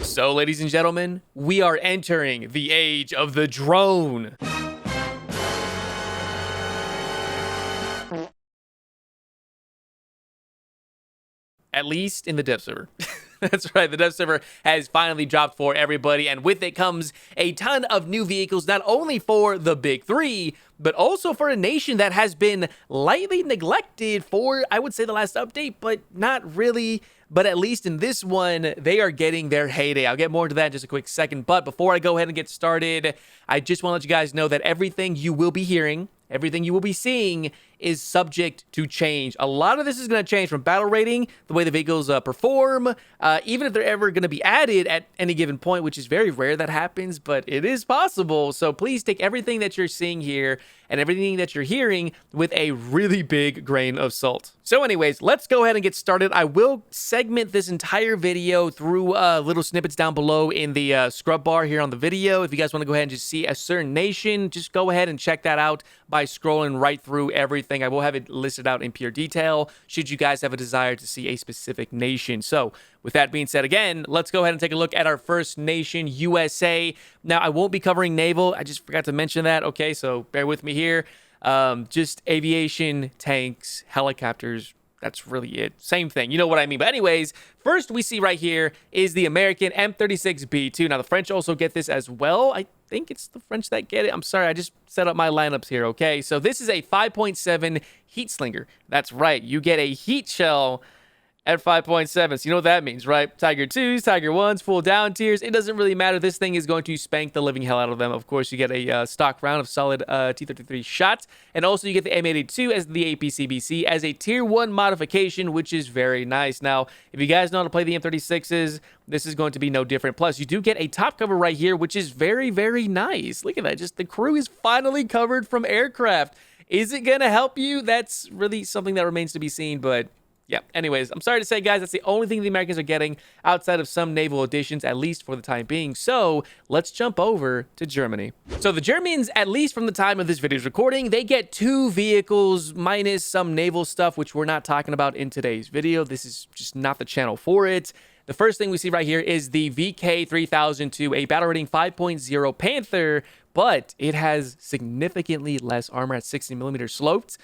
So, ladies and gentlemen, we are entering the age of the drone. At least in the dev server. That's right, the dev server has finally dropped for everybody, and with it comes a ton of new vehicles, not only for the big three, but also for a nation that has been lightly neglected for, I would say, the last update, but not really. But at least in this one, they are getting their heyday. I'll get more into that in just a quick second, but before I go ahead and get started, I just want to let you guys know that everything you will be hearing, everything you will be seeing is subject to change. A lot of this is going to change from battle rating, the way the vehicles perform, even if they're ever going to be added at any given point, which is very rare that happens, but it is possible. So please take everything that you're seeing here and everything that you're hearing with a really big grain of salt. So anyways, let's go ahead and get started. I will segment this entire video through little snippets down below in the scrub bar here on the video. If you guys want to go ahead and just see a certain nation, just go ahead and check that out by scrolling right through everything. I will have it listed out in pure detail should you guys have a desire to see a specific nation. So with that being said, again, let's go ahead and take a look at our first nation, USA. Now, I won't be covering naval. I just forgot to mention that. Okay, so bear with me here. Just aviation, tanks, helicopters. That's really it. Same thing. You know what I mean. But anyways, first we see right here is the American M36B2. Now, the French also get this as well. I think it's the French that get it. I'm sorry. I just set up my lineups here. Okay. So this is a 5.7 heat slinger. That's right. You get a heat shell at 5.7. So you know what that means, right? Tiger 2s, Tiger 1s, full down tiers. It doesn't really matter. This thing is going to spank the living hell out of them. Of course, you get a stock round of solid T-33 shots. And also you get the M82 as the APCBC as a tier 1 modification, which is very nice. Now, if you guys know how to play the M36s, this is going to be no different. Plus, you do get a top cover right here, which is very, very nice. Look at that. Just the crew is finally covered from aircraft. Is it going to help you? That's really something that remains to be seen, but yeah, anyways, I'm sorry to say, guys, that's the only thing the Americans are getting outside of some naval additions, at least for the time being. So let's jump over to Germany. So the Germans, at least from the time of this video's recording, they get 2 vehicles minus some naval stuff, which we're not talking about in today's video. This is just not the channel for it. The first thing we see right here is the VK3002, a battle rating 5.0 Panther, but it has significantly less armor at 60mm sloped.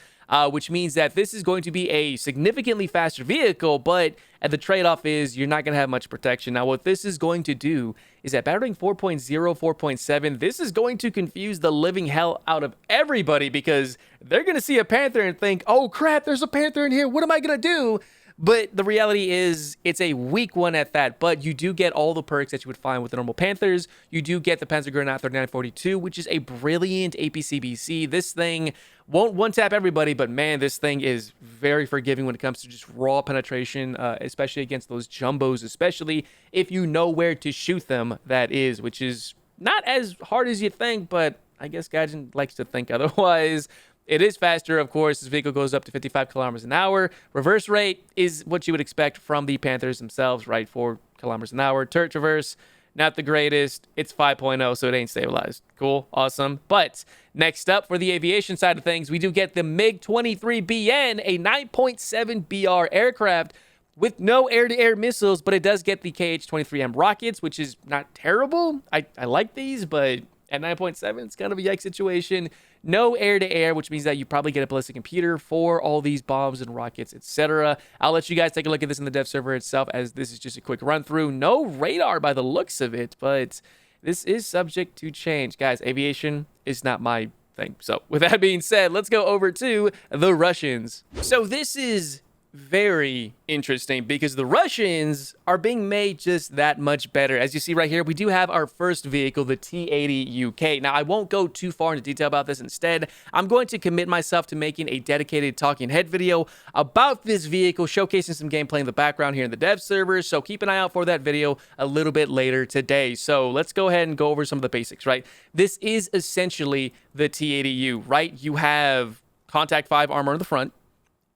Which means that this is going to be a significantly faster vehicle, but the trade-off is you're not going to have much protection. Now, what this is going to do is at battle rating 4.0, 4.7, this is going to confuse the living hell out of everybody because they're going to see a Panther and think, oh crap, there's a Panther in here. What am I going to do? But the reality is it's a weak one at that, but you do get all the perks that you would find with the normal Panthers. You do get the Panzergranat 3942, which is a brilliant APCBC. This thing won't one-tap everybody, but man, this thing is very forgiving when it comes to just raw penetration, especially against those jumbos, especially if you know where to shoot them, that is, which is not as hard as you think, but I guess Gaijin likes to think otherwise. It is faster, of course. This vehicle goes up to 55 kilometers an hour. Reverse rate is what you would expect from the Panthers themselves, right? 4 kilometers an hour. Turret traverse, not the greatest. It's 5.0, so it ain't stabilized. Cool, awesome. But next up, for the aviation side of things, we do get the MiG-23BN, a 9.7 BR aircraft with no air-to-air missiles, but it does get the KH-23M rockets, which is not terrible. I like these, but at 9.7, it's kind of a yikes situation. No air-to-air, which means that you probably get a ballistic computer for all these bombs and rockets, etc. I'll let you guys take a look at this in the dev server itself, as this is just a quick run-through. No radar by the looks of it, but this is subject to change. Guys, aviation is not my thing. So with that being said, let's go over to the Russians. So this is very interesting because the Russians are being made just that much better. As you see right here, we do have our first vehicle, the T-80UK. Now, I won't go too far into detail about this. Instead, I'm going to commit myself to making a dedicated talking head video about this vehicle, showcasing some gameplay in the background here in the dev server. So keep an eye out for that video a little bit later today. So let's go ahead and go over some of the basics, right? This is essentially the T-80U, right? You have Contact 5 armor in the front.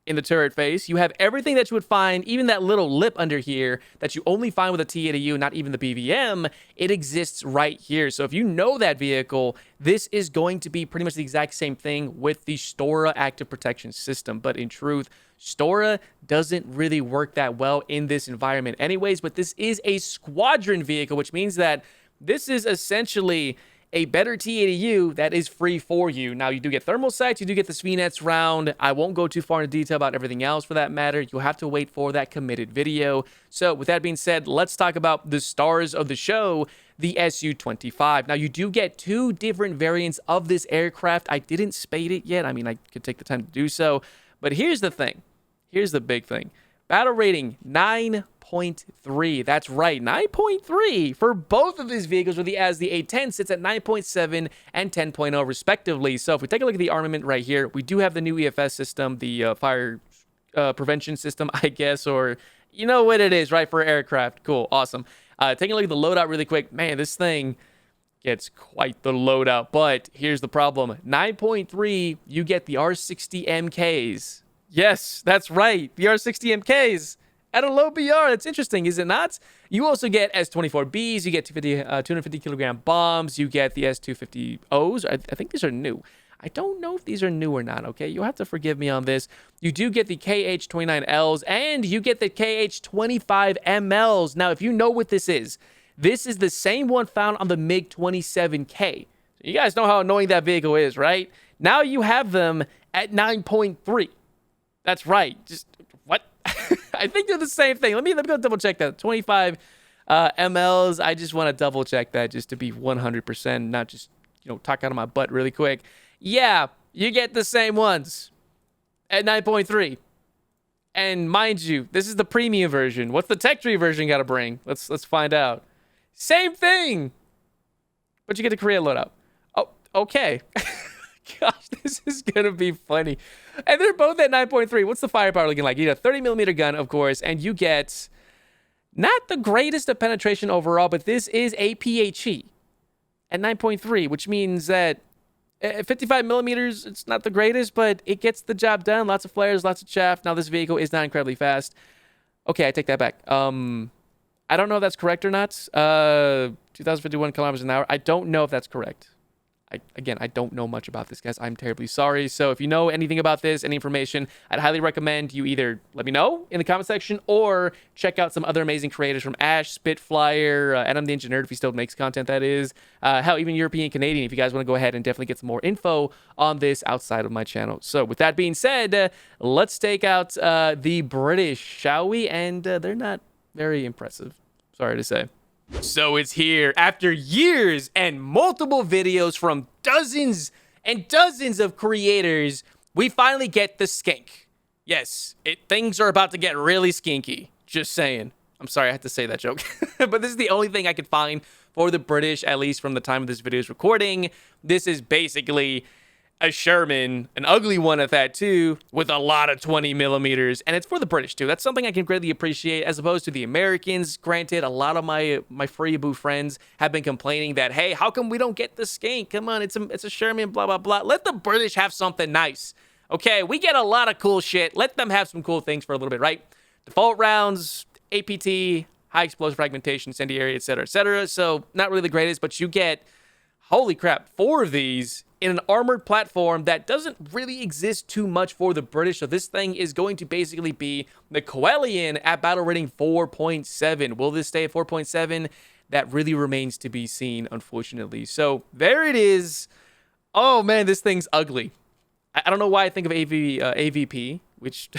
in the turret face. You have everything that you would find, even that little lip under here that you only find with a T80U, not even the BVM. It exists right here. So if you know that vehicle, this is going to be pretty much the exact same thing with the Stora active protection system. But in truth, Stora doesn't really work that well in this environment anyways, but this is a squadron vehicle, which means that this is essentially a better T80U that is free for you. Now, you do get thermal sights, you do get the SVNets round. I won't go too far into detail about everything else for that matter. You'll have to wait for that committed video. So with that being said, let's talk about the stars of the show, the Su-25. Now, you do get two different variants of this aircraft. I didn't spade it yet. I mean, I could take the time to do so. But here's the thing. Here's the big thing. Battle rating 9.3. That's right, 9.3 for both of these vehicles, as the A10 sits at 9.7 and 10.0 respectively. So if we take a look at the armament right here, we do have the new EFS system, the fire prevention system, I guess, or you know what it is, right, for aircraft. Cool, awesome. Taking a look at the loadout really quick. Man, this thing gets quite the loadout, but here's the problem. 9.3, you get the R60 MKs. Yes, that's right, the R60 MKs. At a low BR. That's interesting, is it not? You also get S24Bs, you get 250 kilogram bombs, you get the S250Os. I think these are new. I don't know if these are new or not, okay? You'll have to forgive me on this. You do get the KH-29Ls, and you get the KH-25MLs. Now, if you know what this is the same one found on the MiG-27K. You guys know how annoying that vehicle is, right? Now you have them at 9.3. That's right. Just, what? I think they're the same thing. Let me go double check that. 25 MLs. I just want to double check that just to be 100%, not just, talk out of my butt really quick. Yeah, you get the same ones at 9.3. And mind you, this is the premium version. What's the tech tree version got to bring? Let's find out. Same thing. But you get to create a loadout. Oh, okay. Gosh, this is going to be funny. And they're both at 9.3. What's the firepower looking like? You get a 30mm gun, of course, and you get not the greatest of penetration overall, but this is APHE at 9.3, which means that 55mm, it's not the greatest, but it gets the job done. Lots of flares, lots of chaff. Now, this vehicle is not incredibly fast. Okay, I take that back. I don't know if that's correct or not. 2051 kilometers an hour. I don't know if that's correct. Again, I don't know much about this, guys. I'm terribly sorry. So if you know anything about this, any information, I'd highly recommend you either let me know in the comment section or check out some other amazing creators from Ash, Spitfire, Adam the Engineer, if he still makes content, that is. Hell, even European Canadian, if you guys want to go ahead and definitely get some more info on this outside of my channel. So with that being said, let's take out the British, shall we? And they're not very impressive, sorry to say. So it's here. After years and multiple videos from dozens and dozens of creators, we finally get the skink. Yes, things are about to get really skinky. Just saying. I'm sorry I had to say that joke. But this is the only thing I could find for the British, at least from the time of this video's recording. This is basically a Sherman, an ugly one at that too, with a lot of 20mm, and it's for the British too. That's something I can greatly appreciate, as opposed to the Americans. Granted, a lot of my Freeaboo friends have been complaining that, hey, how come we don't get the skink? Come on, it's a Sherman, blah blah blah. Let the British have something nice, okay? We get a lot of cool shit. Let them have some cool things for a little bit, right? Default rounds, APT, high explosive fragmentation, incendiary, etc., etc. So not really the greatest, but you get, holy crap, 4 of these in an armored platform that doesn't really exist too much for the British. So this thing is going to basically be the Coelian at battle rating 4.7. Will this stay at 4.7? That really remains to be seen, unfortunately. So there it is. Oh man, this thing's ugly. I don't know why I think of AVP, which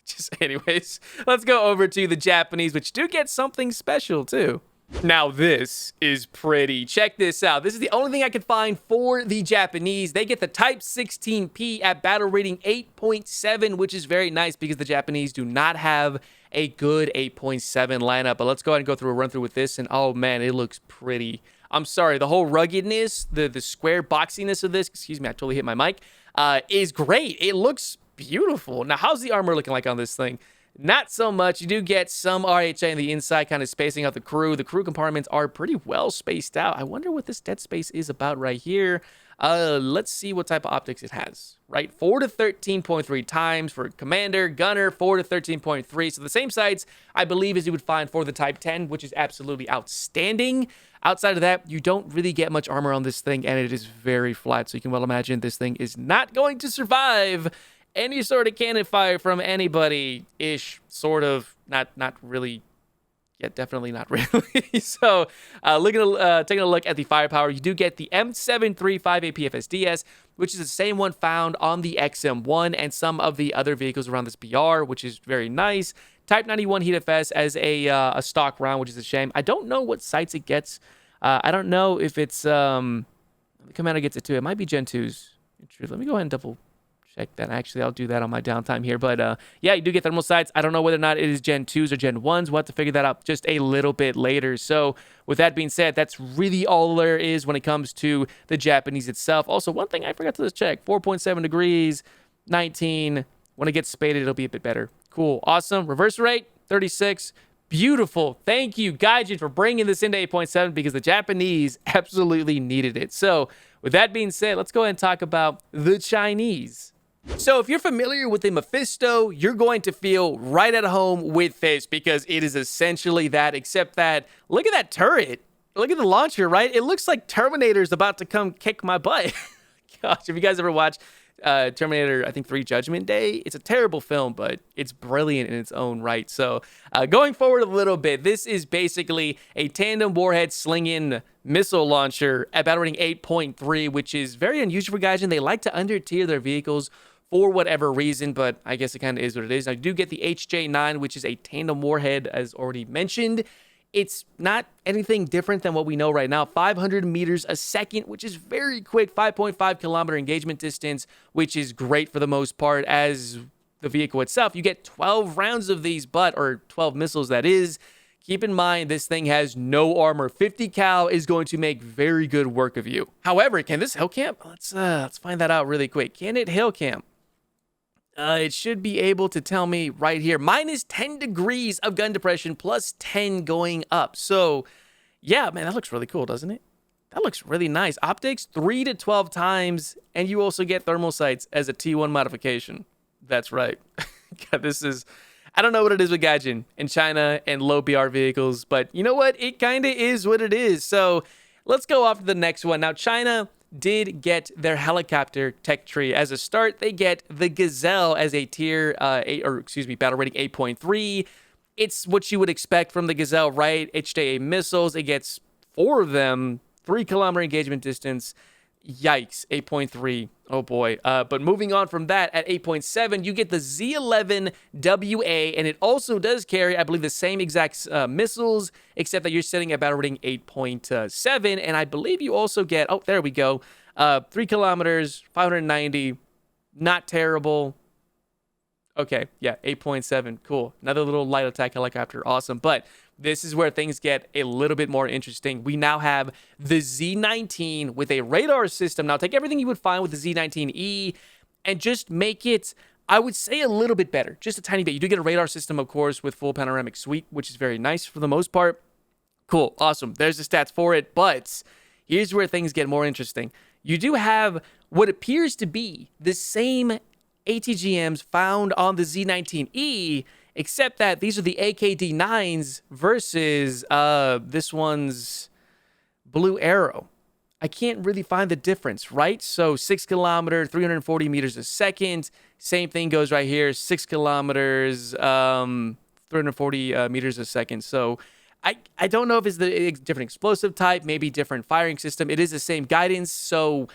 just anyways. Let's go over to the Japanese, which do get something special too. Now this is pretty. Check this out. This is the only thing I could find for the Japanese. They get the Type 16P at battle rating 8.7, which is very nice because the Japanese do not have a good 8.7 lineup. But let's go ahead and go through a run through with this, and oh man, it looks pretty. I'm sorry, the whole ruggedness, the square boxiness of this, excuse me, I totally hit my mic, is great. It looks beautiful. Now, how's the armor looking like on this thing? Not so much. You do get some RHA on the inside, kind of spacing out the crew. The crew compartments are pretty well spaced out. I wonder what this dead space is about right here. Let's see what type of optics it has. Right, 4 to 13.3 times for commander, gunner, 4 to 13.3. So the same sights, I believe, as you would find for the Type 10, which is absolutely outstanding. Outside of that, you don't really get much armor on this thing, and it is very flat. So you can well imagine this thing is not going to survive any sort of cannon fire from anybody-ish, sort of. Not really. Yeah, definitely not really. So, taking a look at the firepower, you do get the M735 APFSDS, which is the same one found on the XM1 and some of the other vehicles around this BR, which is very nice. Type 91 Heat FS as a stock round, which is a shame. I don't know what sights it gets. I don't know if it's the Commander gets it too. It might be Gen 2s. Let me go ahead and double check that. Actually, I'll do that on my downtime here. But yeah, you do get thermal sights. I don't know whether or not it is Gen 2s or Gen 1s. We'll have to figure that out just a little bit later. So with that being said, that's really all there is when it comes to the Japanese itself. Also, one thing I forgot to check, 4.7 degrees, 19. When it gets spaded, it'll be a bit better. Cool. Awesome. Reverse rate, 36. Beautiful. Thank you, Gaijin, for bringing this into 8.7 because the Japanese absolutely needed it. So with that being said, let's go ahead and talk about the Chinese. So if you're familiar with the Mephisto, you're going to feel right at home with this because it is essentially that, except that, look at that turret. Look at the launcher, right? It looks like Terminator's about to come kick my butt. Gosh, if you guys ever watched Terminator, I think 3 Judgment Day, it's a terrible film, but it's brilliant in its own right. So going forward a little bit, this is basically a tandem warhead slinging missile launcher at battle rating 8.3, which is very unusual for Gaijin. They like to under-tier their vehicles for whatever reason, but I guess it kind of is what it is. I do get the HJ9, which is a tandem warhead, as already mentioned. It's not anything different than what we know right now. 500 meters a second, which is very quick. 5.5 kilometer engagement distance, which is great for the most part. As the vehicle itself, you get 12 rounds of these, or 12 missiles, that is. Keep in mind, this thing has no armor. 50 cal is going to make very good work of you. However, can this hill camp? Let's find that out really quick. Can it hill camp? It should be able to tell me right here. Minus 10 degrees of gun depression, plus 10 going up. So, yeah, man, that looks really cool, doesn't it? That looks really nice. Optics, 3 to 12 times, and you also get thermal sights as a T1 modification. That's right. God, this is... I don't know what it is with Gaijin in China and low BR vehicles, but you know what? It kind of is what it is. So, let's go off to the next one. Now, China did get their helicopter tech tree. As a start, they get the Gazelle as a battle rating 8.3. It's what you would expect from the Gazelle, right? HJA missiles. It gets 4 of them, 3 kilometer engagement distance. Yikes, 8.3. Oh boy. But moving on from that, at 8.7, you get the Z11WA, and it also does carry, I believe, the same exact missiles, except that you're sitting at battle rating 8.7, and I believe you also get, oh, there we go, 3 kilometers, 590, not terrible. Okay, yeah, 8.7, cool. Another little light attack helicopter, awesome. But this is where things get a little bit more interesting. We now have the Z19 with a radar system. Now, take everything you would find with the Z19E and just make it, I would say, a little bit better. Just a tiny bit. You do get a radar system, of course, with full panoramic sweep, which is very nice for the most part. Cool, awesome. There's the stats for it. But here's where things get more interesting. You do have what appears to be the same ATGMs found on the Z19E, except that these are the AKD9s versus this one's Blue Arrow. I can't really find the difference, right? So 6 kilometer, 340 meters a second. Same thing goes right here, 6 kilometers, 340 meters a second. So I don't know if it's the different explosive type, maybe different firing system. It is the same guidance, so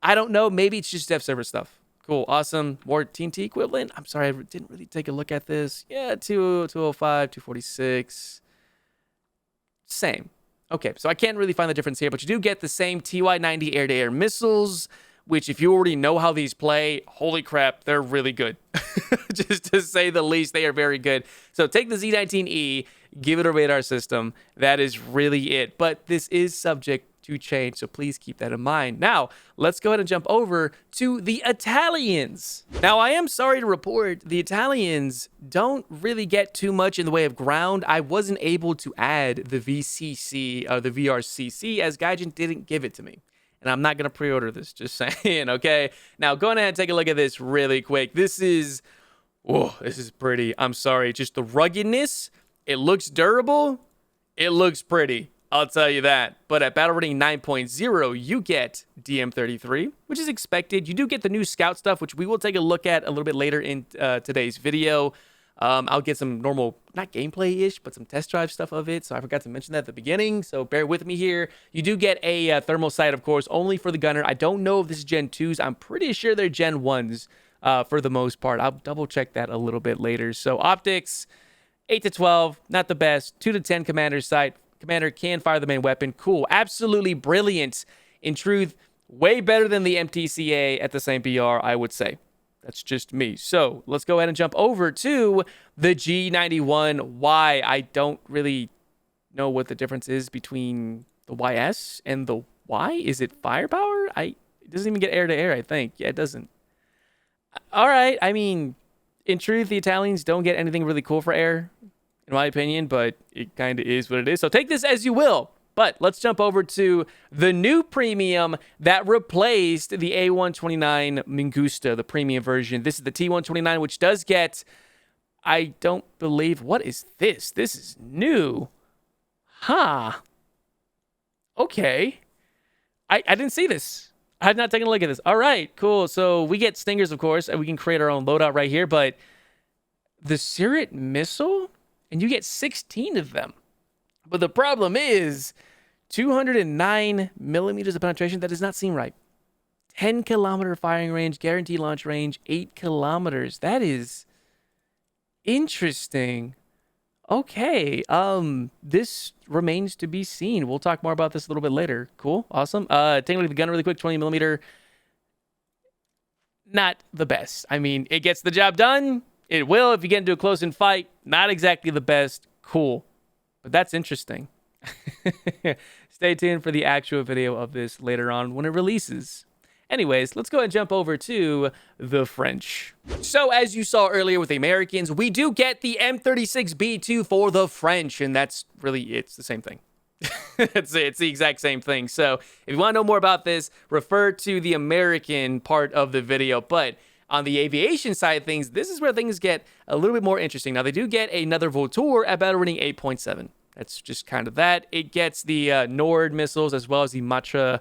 I don't know. Maybe it's just dev server stuff. Cool, awesome. More TNT equivalent. I'm sorry, I didn't really take a look at this. Yeah, 205, 246. Same. Okay, so I can't really find the difference here, but you do get the same TY-90 air-to-air missiles, which if you already know how these play, holy crap, they're really good. Just to say the least, they are very good. So take the Z19E, give it a radar system. That is really it. But this is subject to change, so please keep that in mind. Now, let's go ahead and jump over to the Italians. Now, I am sorry to report the Italians don't really get too much in the way of ground. I wasn't able to add the VCC or the VRCC as Gaijin didn't give it to me. And I'm not going to pre-order this, just saying, okay? Now, go ahead and take a look at this really quick. This is pretty. I'm sorry. Just the ruggedness. It looks durable. It looks pretty. I'll tell you that. But at Battle Rating 9.0, you get DM33, which is expected. You do get the new Scout stuff, which we will take a look at a little bit later in today's video. I'll get some normal, not gameplay-ish, but some test drive stuff of it. So I forgot to mention that at the beginning. So bear with me here. You do get a thermal sight, of course, only for the gunner. I don't know if this is Gen 2s. I'm pretty sure they're Gen 1s for the most part. I'll double check that a little bit later. So optics, 8 to 12, not the best. 2 to 10 commander sight. Commander can fire the main weapon. Cool. Absolutely brilliant. In truth, way better than the MTCA at the same BR, I would say. That's just me. So let's go ahead and jump over to the G91Y. I don't really know what the difference is between the YS and the Y. Is it firepower? It doesn't even get air to air, I think. Yeah, it doesn't. All right. I mean, in truth, the Italians don't get anything really cool for air, in my opinion, but it kind of is what it is. So take this as you will. But let's jump over to the new premium that replaced the A129 Mingusta, the premium version. This is the T129, which does get, I don't believe, what is this? This is new. Huh. Okay. I didn't see this. I had not taken a look at this. All right, cool. So we get Stingers, of course, and we can create our own loadout right here. But the Sirit missile, and you get 16 of them. But the problem is 209 millimeters of penetration. That does not seem right. 10-kilometer firing range, guaranteed launch range, 8 kilometers. That is interesting. Okay. This remains to be seen. We'll talk more about this a little bit later. Cool. Awesome. Taking a look at the gun really quick. 20 millimeter. Not the best. I mean, it gets the job done. It will if you get into a close-in fight. Not exactly the best. Cool. But that's interesting. Stay tuned for the actual video of this later on when it releases. Anyways, let's go ahead and jump over to the French. So as you saw earlier with the Americans, we do get the M36B2 for the French, and that's really, it's the same thing. It's the exact same thing. So if you want to know more about this, refer to the American part of the video. But on the aviation side of things, this is where things get a little bit more interesting. Now, they do get another Vautour at battle rating 8.7. That's just kind of that. It gets the Nord missiles as well as the Matra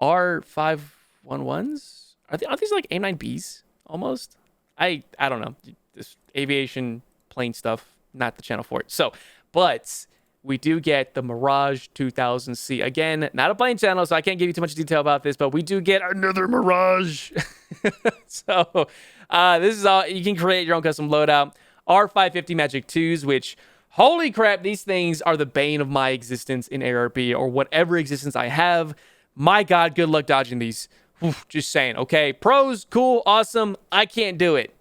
R511s. Are these like A9Bs almost? I don't know. This aviation plane stuff, not the channel for it. So, but we do get the Mirage 2000C. Again, not a plane channel, so I can't give you too much detail about this, but we do get another Mirage. So, this is all. You can create your own custom loadout. R550 Magic 2s, which, holy crap, these things are the bane of my existence in ARB or whatever existence I have. My God, good luck dodging these. Oof, just saying, okay? Pros, cool, awesome. I can't do it.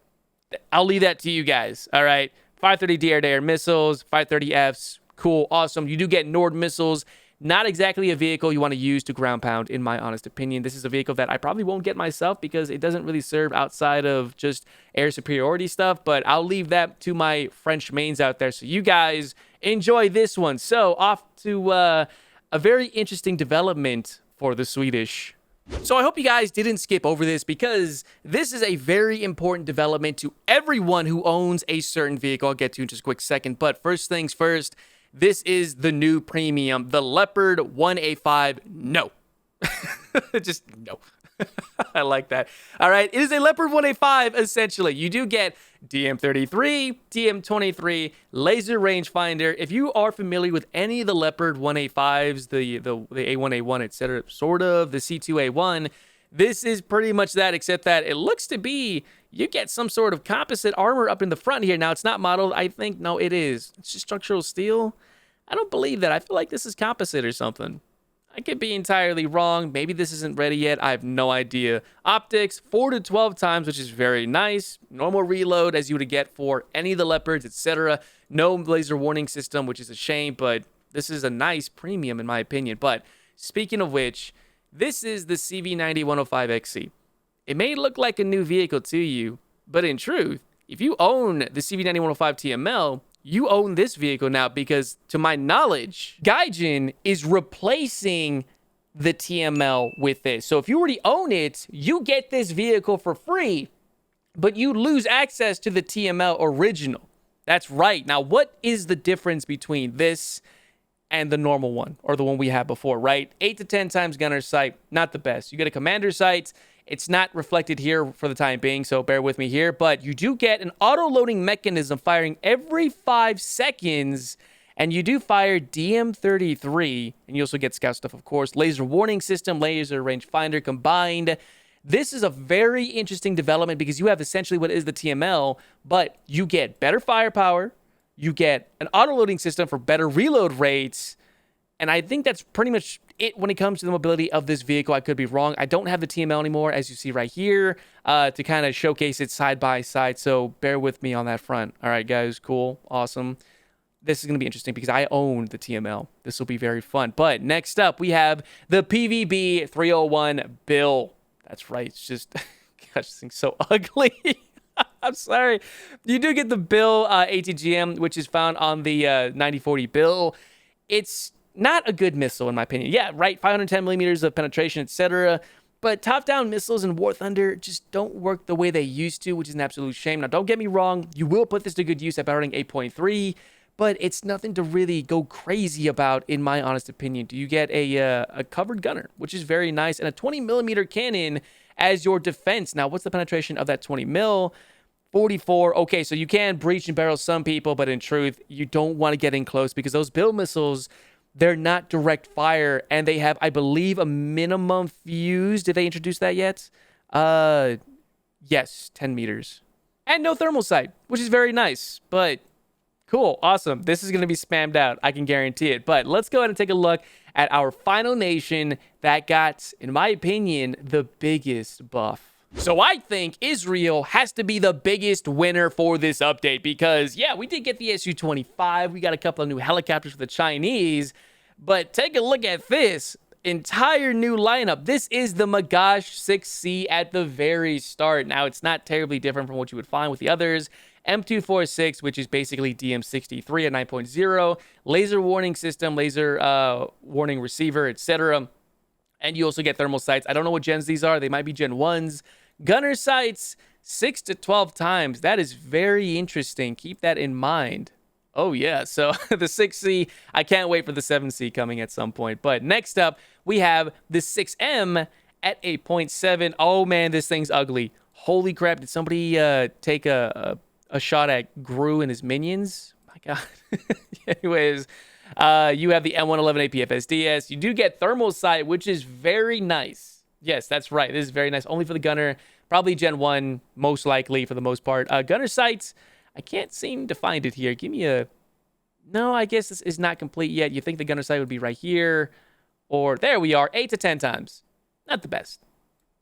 I'll leave that to you guys, all right? 530 air-to-air missiles, 530Fs, cool, awesome. You do get Nord missiles. Not exactly a vehicle you want to use to ground pound, in my honest opinion. This is a vehicle that I probably won't get myself because it doesn't really serve outside of just air superiority stuff, but I'll leave that to my French mains out there. So you guys enjoy this one. So off to a very interesting development for the Swedish. So I hope you guys didn't skip over this because this is a very important development to everyone who owns a certain vehicle. I'll get to in just a quick second, but first things first, this is the new premium, the Leopard 1A5. No. Just no. I like that. All right. It is a Leopard 1A5, essentially. You do get DM33, DM23, laser rangefinder. If you are familiar with any of the Leopard 1A5s, the A1A1, etc., sort of, the C2A1, this is pretty much that, except that it looks to be, you get some sort of composite armor up in the front here. Now, it's not modeled. I think, no, it is. It's just structural steel. I don't believe that. I feel like this is composite or something. I could be entirely wrong. Maybe this isn't ready yet. I have no idea. Optics, 4 to 12 times, which is very nice. Normal reload, as you would get for any of the Leopards, etc. No laser warning system, which is a shame, but this is a nice premium, in my opinion. But Speaking of which, this is the CV90-105XC. It may look like a new vehicle to you, but in truth, if you own the CV90-105 TML, you own this vehicle now because, to my knowledge, Gaijin is replacing the TML with this. So if you already own it, you get this vehicle for free, but you lose access to the TML original. That's right. Now, what is the difference between this and the normal one, or the one we had before, right? 8 to 10 times gunner sight, not the best. You get a commander sight. It's not reflected here for the time being, so bear with me here. But you do get an auto-loading mechanism firing every 5 seconds, and you do fire DM33, and you also get scout stuff, of course. Laser warning system, laser rangefinder combined. This is a very interesting development because you have essentially what is the TML, but you get better firepower. You get an auto-loading system for better reload rates. And I think that's pretty much it when it comes to the mobility of this vehicle. I could be wrong. I don't have the TML anymore, as you see right here, to kind of showcase it side by side. So bear with me on that front. All right, guys. Cool. Awesome. This is going to be interesting because I own the TML. This will be very fun. But next up, we have the PVB 301 Bill. That's right. It's just, gosh, this thing's so ugly. I'm sorry. You do get the Bill ATGM, which is found on the 9040 Bill. It's not a good missile, in my opinion. Yeah, right, 510 millimeters of penetration, etc. But top-down missiles in War Thunder just don't work the way they used to, which is an absolute shame. Now, don't get me wrong. You will put this to good use at battle rating 8.3, but it's nothing to really go crazy about, in my honest opinion. Do you get a covered gunner, which is very nice, and a 20-millimeter cannon as your defense. Now, what's the penetration of that 20 mil? 44. Okay, so you can breach and barrel some people, but in truth, you don't want to get in close because those Bill missiles, they're not direct fire, and they have, I believe, a minimum fuse. Did they introduce that yet? Yes, 10 meters. And no thermal sight, which is very nice, but cool, awesome. This is going to be spammed out, I can guarantee it. But let's go ahead and take a look at our final nation that got, in my opinion, the biggest buff. So I think Israel has to be the biggest winner for this update because, yeah, we did get the Su-25. We got a couple of new helicopters for the Chinese. But take a look at this entire new lineup. This is the Magash 6C at the very start. Now, it's not terribly different from what you would find with the others. M246, which is basically DM63 at 9.0. Laser warning system, laser warning receiver, etc. And you also get thermal sights. I don't know what gens these are. They might be Gen 1s. Gunner sights 6 to 12 times. That is very interesting. Keep that in mind. Oh, yeah. So the 6C, I can't wait for the 7C coming at some point. But next up, we have the 6M at 8.7. Oh, man, this thing's ugly. Holy crap. Did somebody take a shot at Gru and his minions? My God. Anyways, you have the M111 APFSDS. You do get thermal sight, which is very nice. Yes, that's right. This is very nice. Only for the gunner. Probably Gen 1, most likely, for the most part. Gunner sights, I can't seem to find it here. Give me a... No, I guess this is not complete yet. You think the gunner sight would be right here. Or, there we are. 8 to 10 times. Not the best.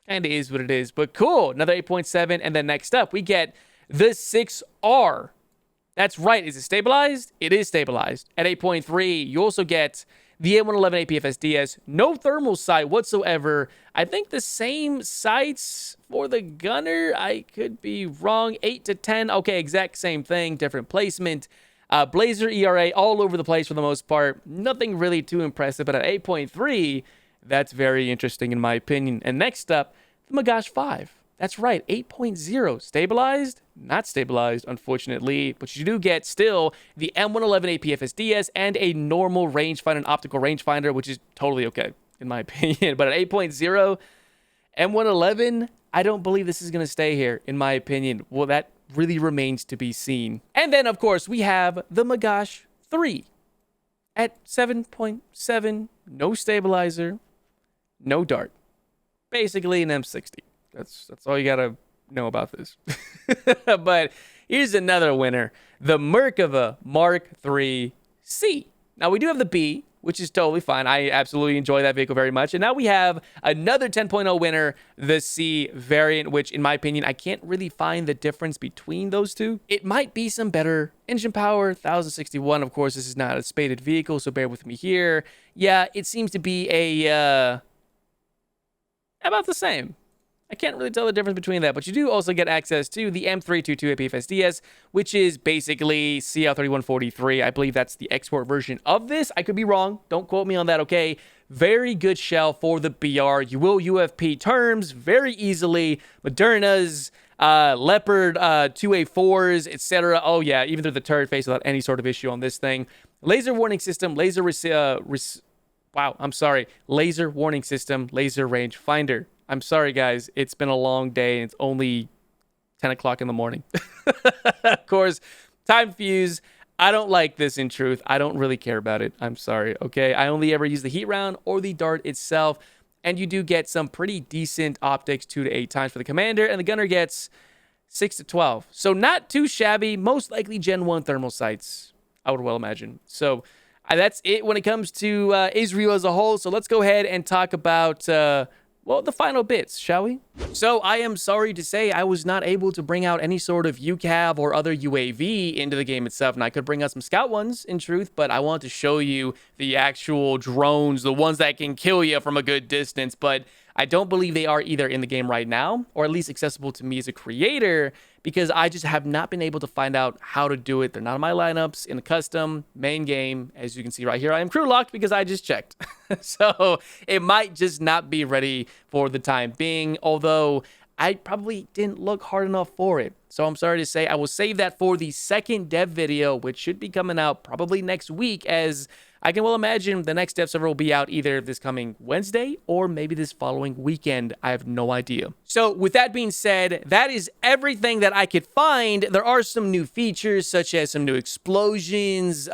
Kind of is what it is. But cool. Another 8.7. And then next up, we get the 6R. That's right. Is it stabilized? It is stabilized. At 8.3, you also get the M111 APFSDS. No thermal sight whatsoever. I think the same sights for the gunner. I could be wrong. 8 to 10. Okay, exact same thing. Different placement. Blazer ERA all over the place for the most part. Nothing really too impressive. But at 8.3, that's very interesting in my opinion. And next up, the Magash 5. That's right, 8.0. Stabilized? Not stabilized, unfortunately. But you do get still the M111 APFSDS and a normal rangefinder, an optical rangefinder, which is totally okay, in my opinion. But at 8.0, M111, I don't believe this is going to stay here, in my opinion. Well, that really remains to be seen. And then, of course, we have the Magash 3 at 7.7. No stabilizer, no dart. Basically an M60. That's all you gotta know about this. But here's another winner, the Merkava Mark III C. Now we do have the B, which is totally fine. I absolutely enjoy that vehicle very much. And now we have another 10.0 winner, the C variant, which in my opinion, I can't really find the difference between those two. It might be some better engine power, 1061. Of course, this is not a spaded vehicle, so bear with me here. Yeah, it seems to be about the same. I can't really tell the difference between that, but you do also get access to the M322 APFSDS, which is basically CL3143. I believe that's the export version of this. I could be wrong. Don't quote me on that, okay? Very good shell for the BR. You will UFP terms very easily. Moderna's, Leopard 2A4s, etc. Oh, yeah, even through the turret face without any sort of issue on this thing. Laser warning system, laser warning system, laser range finder. I'm sorry, guys. It's been a long day, and it's only 10 o'clock in the morning. Of course, time fuse. I don't like this, in truth. I don't really care about it. I'm sorry, okay? I only ever use the heat round or the dart itself, and you do get some pretty decent optics, 2 to 8 times for the commander, and the gunner gets 6 to 12. So not too shabby. Most likely Gen 1 thermal sights, I would well imagine. So that's it when it comes to Israel as a whole. So let's go ahead and talk about... well, the final bits, shall we? So I am sorry to say I was not able to bring out any sort of UCAV or other UAV into the game itself, and I could bring out some scout ones, in truth, but I want to show you the actual drones, the ones that can kill you from a good distance, but I don't believe they are either in the game right now, or at least accessible to me as a creator, because I just have not been able to find out how to do it. They're not in my lineups in the custom main game. As you can see right here, I am crew locked because I just checked. So it might just not be ready for the time being, although I probably didn't look hard enough for it. So I'm sorry to say I will save that for the second dev video, which should be coming out probably next week, as I can well imagine the next dev server will be out either this coming Wednesday or maybe this following weekend. I have no idea. So with that being said, that is everything that I could find. There are some new features, such as some new explosions,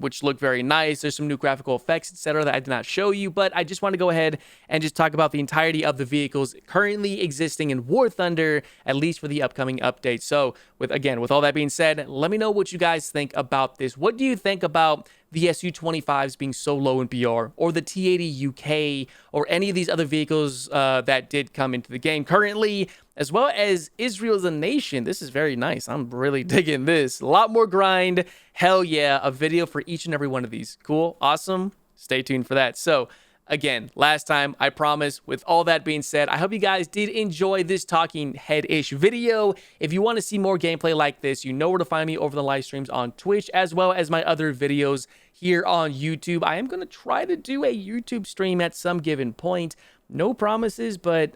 which look very nice. There's some new graphical effects, etc. that I did not show you, but I just want to go ahead and just talk about the entirety of the vehicles currently existing in War Thunder, at least for the upcoming update. So with all that being said, let me know what you guys think about this. What do you think about the Su-25s being so low in BR, or the T-80 UK, or any of these other vehicles that did come into the game currently, as well as Israel as a nation? This is very nice. I'm really digging this. A lot more grind. Hell yeah, a video for each and every one of these. Cool, awesome. Stay tuned for that. So again, last time, I promise. With all that being said, I hope you guys did enjoy this talking head-ish video. If you want to see more gameplay like this, you know where to find me over the live streams on Twitch, as well as my other videos here on YouTube. I am going to try to do a YouTube stream at some given point. No promises, but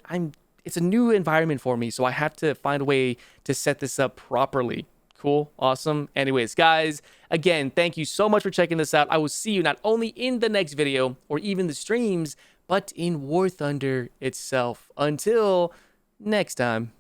it's a new environment for me, so I have to find a way to set this up properly. Cool, awesome. Anyways, guys, again, thank you so much for checking this out. I will see you not only in the next video or even the streams, but in War Thunder itself. Until next time.